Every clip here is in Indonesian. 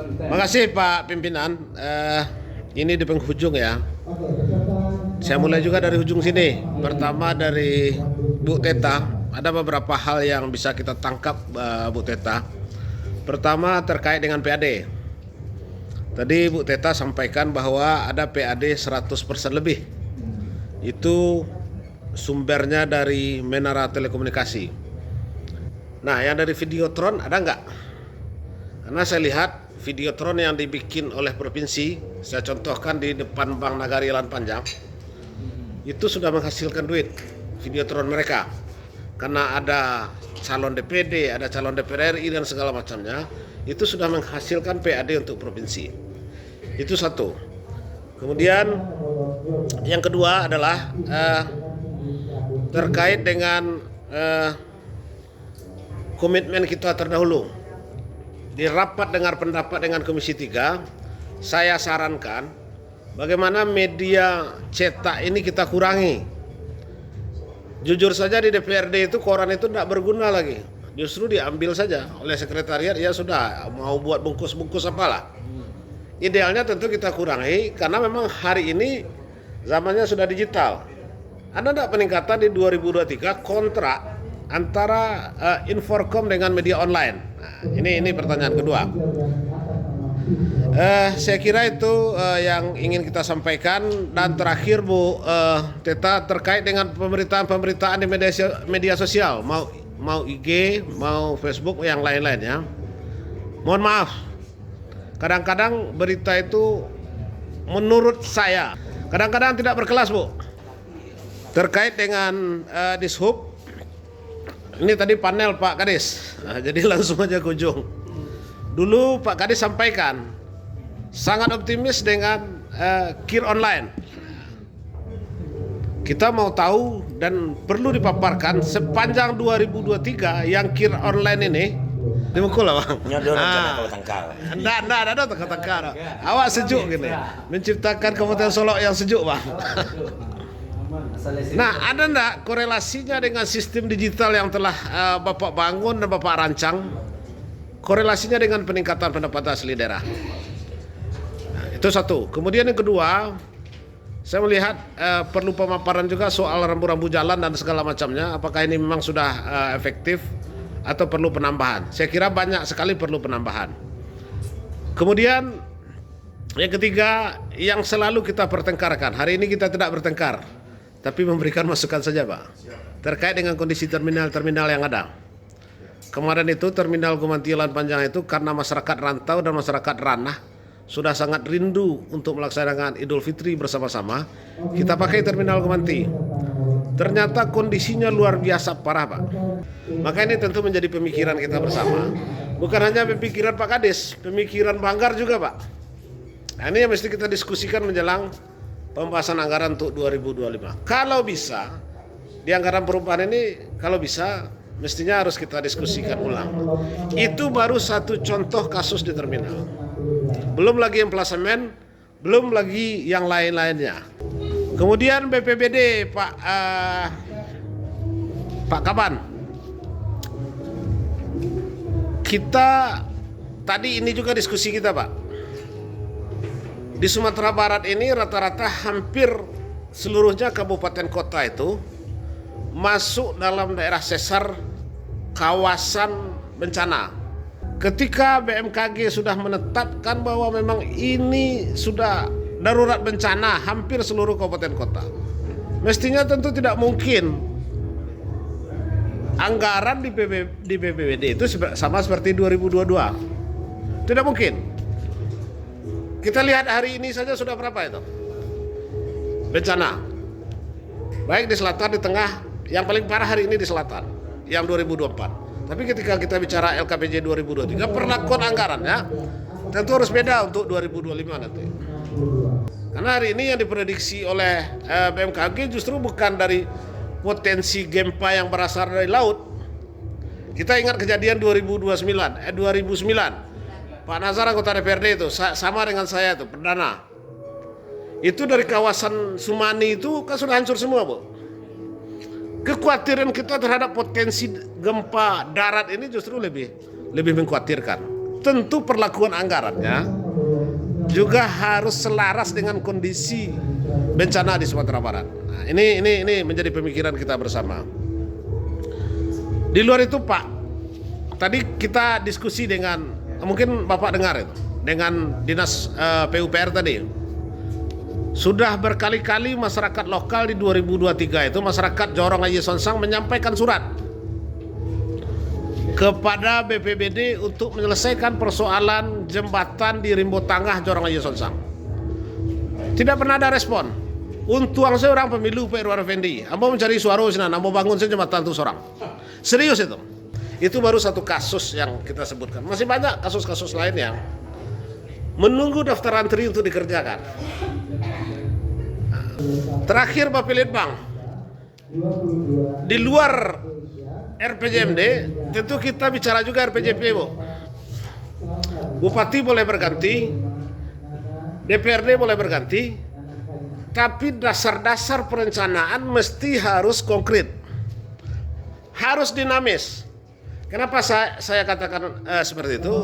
Makasih Pak Pimpinan. Ini di penghujung ya. Saya mulai juga dari ujung sini. Pertama dari Bu Teta. Ada beberapa hal yang bisa kita tangkap Bu Teta. Pertama terkait dengan PAD. Tadi Bu Teta sampaikan bahwa ada PAD 100% lebih. Itu sumbernya dari Menara Telekomunikasi. Nah, yang dari Videotron ada nggak? Karena saya lihat Videotron yang dibikin oleh provinsi, saya contohkan di depan Bank Nagari Jalan Panjang, itu sudah menghasilkan duit Videotron mereka. Karena ada calon DPD, ada calon DPR RI dan segala macamnya, itu sudah menghasilkan PAD untuk provinsi. Itu satu. Kemudian yang kedua adalah terkait dengan komitmen kita terdahulu. Di rapat dengar pendapat dengan Komisi 3, saya sarankan bagaimana media cetak ini kita kurangi. Jujur saja di DPRD itu koran itu tidak berguna lagi. Justru diambil saja oleh sekretariat, ya sudah mau buat bungkus-bungkus apalah. Idealnya tentu kita kurangi karena memang hari ini zamannya sudah digital. Ada tidak peningkatan di 2023 kontrak antara Inforkom dengan media online? Nah, ini pertanyaan kedua. Saya kira itu yang ingin kita sampaikan. Dan terakhir Bu Teta, terkait dengan pemberitaan di media sosial, mau IG, mau Facebook, yang lain-lainnya. Mohon maaf, kadang-kadang berita itu menurut saya kadang-kadang tidak berkelas Bu. Terkait dengan Dishub, ini tadi panel Pak Kadis, nah, jadi langsung aja ke ujung. Dulu Pak Kadis sampaikan sangat optimis dengan KIR online. Kita mau tahu dan perlu dipaparkan sepanjang 2023 yang KIR online ini dimukul lah Bang. Enggak ada tangkal. Awak sejuk gini, menciptakan Kabupaten Solok yang sejuk Bang. Nah, ada enggak korelasinya dengan sistem digital yang telah Bapak bangun dan Bapak rancang? Korelasinya dengan peningkatan pendapatan asli daerah. Nah, itu satu. Kemudian yang kedua, saya melihat perlu pemaparan juga soal rambu-rambu jalan dan segala macamnya. Apakah ini memang sudah efektif atau perlu penambahan? Saya kira banyak sekali perlu penambahan. Kemudian yang ketiga, yang selalu kita pertengkarkan. Hari ini kita tidak bertengkar, tapi memberikan masukan saja Pak, terkait dengan kondisi terminal-terminal yang ada. Kemarin itu terminal Gumanti Jalan Panjang itu karena masyarakat rantau dan masyarakat ranah sudah sangat rindu untuk melaksanakan Idul Fitri bersama-sama, kita pakai terminal Gumanti. Ternyata kondisinya luar biasa parah Pak. Maka ini tentu menjadi pemikiran kita bersama. Bukan hanya pemikiran Pak Kadis, pemikiran Banggar juga Pak. Nah, ini yang mesti kita diskusikan menjelang pembahasan anggaran untuk 2025. Kalau bisa, di anggaran perubahan ini kalau bisa mestinya harus kita diskusikan ulang. Itu baru satu contoh kasus di terminal. Belum lagi emplasemen, belum lagi yang lain-lainnya. Kemudian BPBD Pak Kaban. Kita tadi ini juga diskusi kita Pak. Di Sumatera Barat ini rata-rata hampir seluruhnya kabupaten kota itu masuk dalam daerah sesar kawasan bencana. Ketika BMKG sudah menetapkan bahwa memang ini sudah darurat bencana hampir seluruh kabupaten kota, mestinya tentu tidak mungkin anggaran di BPBD itu sama seperti 2022. Tidak mungkin. Kita lihat hari ini saja sudah berapa itu bencana, baik di selatan, di tengah. Yang paling parah hari ini di selatan, yang 2024. Tapi ketika kita bicara LKPJ 2023, perlakuan anggarannya tentu harus beda untuk 2025 nanti. Karena hari ini yang diprediksi oleh BMKG justru bukan dari potensi gempa yang berasal dari laut. Kita ingat kejadian 2009. Pak Nazar anggota DPRD itu sama dengan saya itu perdana. Itu dari kawasan Sumani itu kan sudah hancur semua Bu. Kekhawatiran kita terhadap potensi gempa darat ini justru lebih mengkhawatirkan. tentu perlakuan anggarannya juga harus selaras dengan kondisi bencana di Sumatera Barat. Nah, ini menjadi pemikiran kita bersama. Di luar itu Pak, tadi kita diskusi dengan, mungkin Bapak dengar itu, dengan Dinas PUPR tadi. Sudah berkali-kali masyarakat lokal di 2023 itu, masyarakat Jorong Aye Sonsang menyampaikan surat kepada BPBD untuk menyelesaikan persoalan jembatan di Rimbo Tangah Jorong Aye Sonsang. Tidak pernah ada respon. Untuang seorang pemilu Pak Irwan Effendi, ambo mencari suara sana, ambo bangun saja jembatan itu seorang. Serius itu. Itu baru satu kasus yang kita sebutkan. Masih banyak kasus-kasus lain yang menunggu daftar antri untuk dikerjakan. Terakhir Bapak Litbang, di luar RPJMD tentu kita bicara juga RPJP, Bu. Bupati boleh berganti, DPRD boleh berganti, tapi dasar-dasar perencanaan mesti harus konkret, harus dinamis. Kenapa saya katakan seperti itu?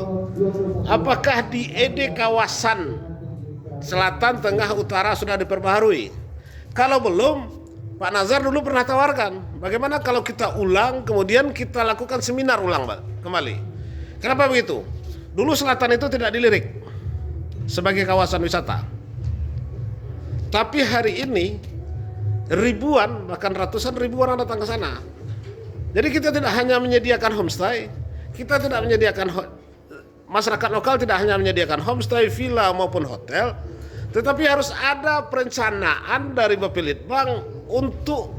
Apakah di ED kawasan selatan, tengah, utara sudah diperbaharui? Kalau belum, Pak Nazar dulu pernah tawarkan, bagaimana kalau kita ulang, kemudian kita lakukan seminar ulang kembali. Kenapa begitu? Dulu selatan itu tidak dilirik sebagai kawasan wisata. Tapi hari ini ribuan, bahkan ratusan ribu orang datang ke sana. Jadi kita tidak hanya menyediakan homestay, kita tidak menyediakan masyarakat lokal tidak hanya menyediakan homestay, villa maupun hotel, tetapi harus ada perencanaan dari Bapelitbang untuk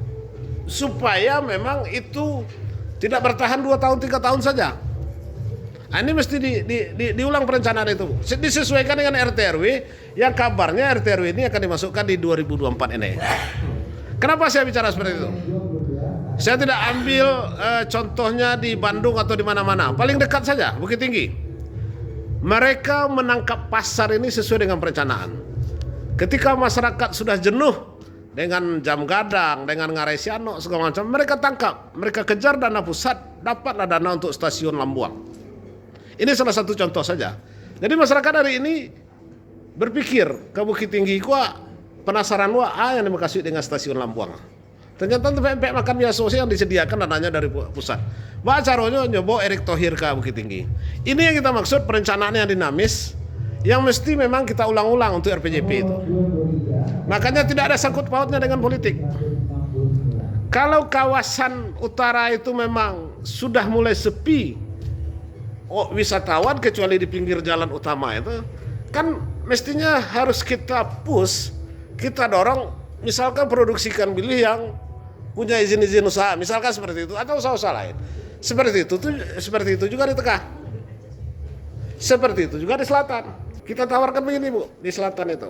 supaya memang itu tidak bertahan 2 tahun 3 tahun saja. Nah, ini mesti diulang perencanaan itu, disesuaikan dengan RT/RW yang kabarnya RT/RW ini akan dimasukkan di 2024 ini. Kenapa saya bicara seperti itu? Saya tidak ambil contohnya di Bandung atau di mana-mana, paling dekat saja Bukit Tinggi. Mereka menangkap pasar ini sesuai dengan perencanaan. Ketika masyarakat sudah jenuh dengan jam gadang, dengan ngarai siano segala macam, mereka tangkap, mereka kejar dana pusat, dapatlah dana untuk stasiun Lambuang. Ini salah satu contoh saja. Jadi masyarakat hari ini berpikir ke Bukit Tinggi, kuah penasaran yang dimakasih dengan stasiun Lambuang. Ternyata tempat makan biasa yang disediakan dananya dari pusat. Mbak caranya nyoba Erick Thohir ke Bukit Tinggi. Ini yang kita maksud perencanaan yang dinamis, yang mesti memang kita ulang-ulang untuk RPJP itu. Makanya tidak ada sangkut pautnya dengan politik. Kalau kawasan utara itu memang sudah mulai sepi wisatawan kecuali di pinggir jalan utama itu, kan mestinya harus kita push, kita dorong, misalkan produksikan bilih yang punya izin-izin usaha, misalkan seperti itu, atau usaha-usaha lain. Seperti itu juga di tengah. Seperti itu juga di selatan. Kita tawarkan begini, Bu, di selatan itu.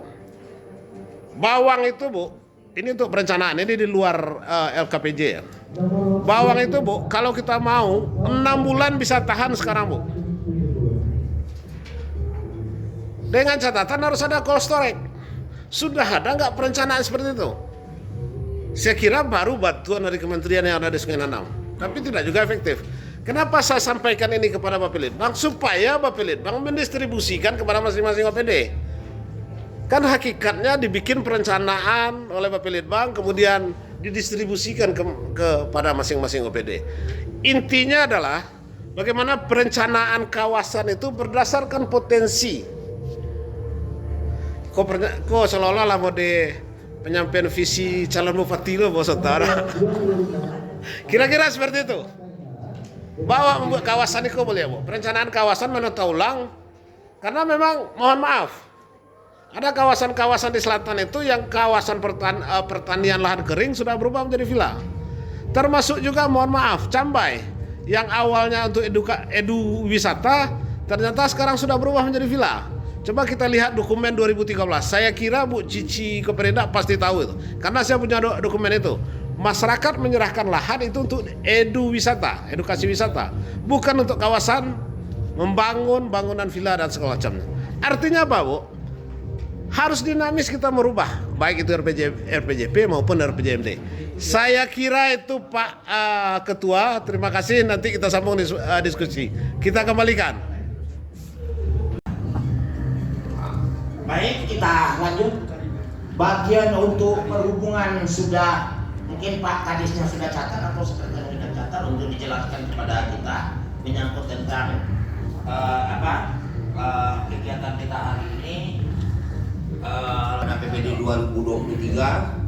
Bawang itu, Bu, ini untuk perencanaan, ini di luar LKPJ ya. Bawang itu, Bu, kalau kita mau 6 bulan bisa tahan sekarang, Bu. Dengan catatan harus ada cold storage. Sudah ada nggak perencanaan seperti itu? Saya kira baru bantuan dari kementerian yang ada di Sungai Nanam, tapi tidak juga efektif. Kenapa saya sampaikan ini kepada Bapelitbang? Supaya Bapelitbang mendistribusikan kepada masing-masing OPD. Kan hakikatnya dibikin perencanaan oleh Bapelitbang, kemudian didistribusikan kepada masing-masing OPD. Intinya adalah bagaimana perencanaan kawasan itu berdasarkan potensi. Kok seolah-olah lah mau di penyampaian visi calon bupati lo, Bos Utara. Kira-kira seperti itu. Bahwa membuat kawasan itu boleh, Bu. Perencanaan kawasan menata ulang, karena memang mohon maaf, ada kawasan-kawasan di selatan itu yang kawasan pertanian lahan kering sudah berubah menjadi villa. Termasuk juga mohon maaf Cambai yang awalnya untuk edu wisata ternyata sekarang sudah berubah menjadi villa. Coba kita lihat dokumen 2013. Saya kira Bu Cici Kepereda pasti tahu itu, karena saya punya dokumen itu. Masyarakat menyerahkan lahan itu untuk wisata, edukasi wisata, bukan untuk kawasan membangun bangunan villa dan segala macamnya. Artinya apa, Bu? Harus dinamis kita merubah, baik itu RPJP maupun RPJMD. Saya kira itu Pak Ketua. Terima kasih, nanti kita sambung diskusi. Kita kembalikan. Baik, kita lanjut. Bagian untuk perhubungan sudah, mungkin Pak Kadisnya sudah catat atau sekretaris sudah catat untuk dijelaskan kepada kita menyangkut tentang kegiatan kita hari ini APBD 2023